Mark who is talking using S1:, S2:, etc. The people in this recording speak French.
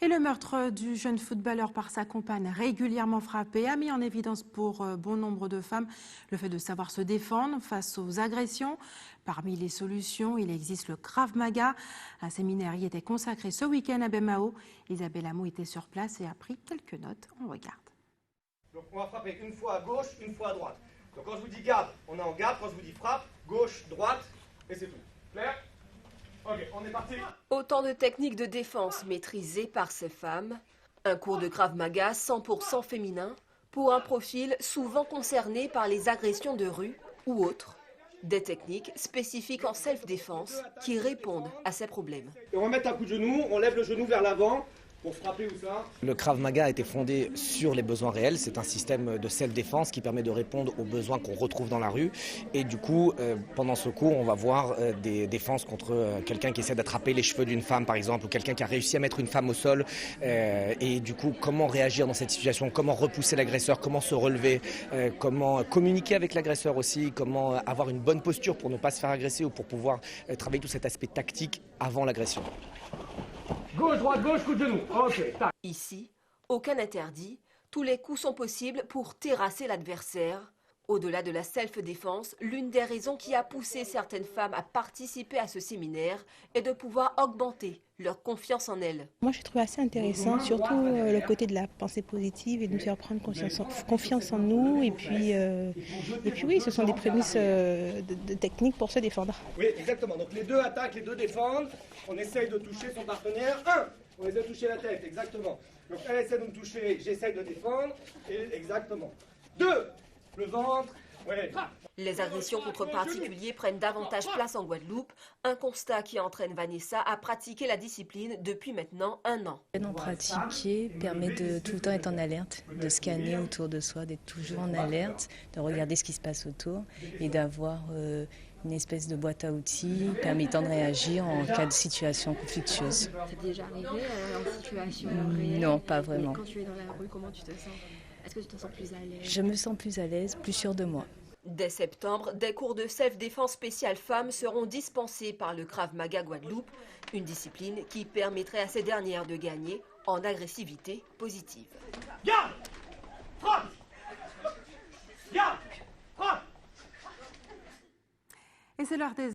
S1: Et le meurtre du jeune footballeur par sa compagne régulièrement frappée a mis en évidence pour bon nombre de femmes le fait de savoir se défendre face aux agressions. Parmi les solutions, il existe le Krav Maga. Un séminaire y était consacré ce week-end à Bemao. Isabelle Amou était sur place et a pris quelques notes. On regarde.
S2: Donc on va frapper une fois à gauche, une fois à droite. Donc quand je vous dis garde, on est en garde. Quand je vous dis frappe, gauche, droite, et c'est tout. Clair ? Ok, on est parti.
S3: Autant de techniques de défense maîtrisées par ces femmes. Un cours de Krav Maga 100% féminin pour un profil souvent concerné par les agressions de rue ou autres. Des techniques spécifiques en self-défense qui répondent à ces problèmes.
S2: Et on va mettre un coup de genou, on lève le genou vers l'avant pour frapper où ça ?
S4: Le Krav Maga a été fondé sur les besoins réels. C'est un système de self-défense qui permet de répondre aux besoins qu'on retrouve dans la rue. Et du coup, pendant ce cours, on va voir des défenses contre quelqu'un qui essaie d'attraper les cheveux d'une femme, par exemple, ou quelqu'un qui a réussi à mettre une femme au sol. Et du coup, comment réagir dans cette situation, comment repousser l'agresseur, comment se relever, comment communiquer avec l'agresseur aussi, comment avoir une bonne posture pour ne pas se faire agresser ou pour pouvoir travailler tout cet aspect tactique avant l'agression.
S2: Gauche, droite, gauche, coup de genou. Ok, tac.
S3: Ici, aucun interdit, tous les coups sont possibles pour terrasser l'adversaire. Au-delà de la self-défense, l'une des raisons qui a poussé certaines femmes à participer à ce séminaire est de pouvoir augmenter leur confiance en elles.
S5: Moi, j'ai trouvé assez intéressant, surtout le côté de la pensée positive et de nous faire prendre confiance en nous. Et puis oui, ce sont des prémices de technique pour se défendre.
S2: Oui, exactement. Donc les deux attaquent, les deux défendent. On essaye de toucher son partenaire. On essaie de toucher la tête, exactement. Donc elle essaie de me toucher, j'essaye de défendre. Et exactement. 2, le ventre. Ouais.
S3: Les agressions contre particuliers prennent davantage place en Guadeloupe, un constat qui entraîne Vanessa à pratiquer la discipline depuis maintenant 1 an.
S6: En pratiquer permet de tout le temps être en alerte, de scanner autour de soi, d'être toujours en alerte, de regarder ce qui se passe autour et d'avoir une espèce de boîte à outils permettant de réagir en cas de situation conflictueuse.
S7: C'est déjà arrivé en situation réelle?
S6: Non, pas vraiment.
S7: Quand tu es dans la rue, comment tu te sens? Est-ce que tu te sens plus à l'aise?
S6: Je me sens plus à l'aise, plus sûre de moi.
S3: Dès septembre, des cours de self-défense spécial femmes seront dispensés par le Krav Maga Guadeloupe, une discipline qui permettrait à ces dernières de gagner en agressivité positive.
S2: Garde! Frappe! Garde! Frappe!
S1: Et c'est l'heure des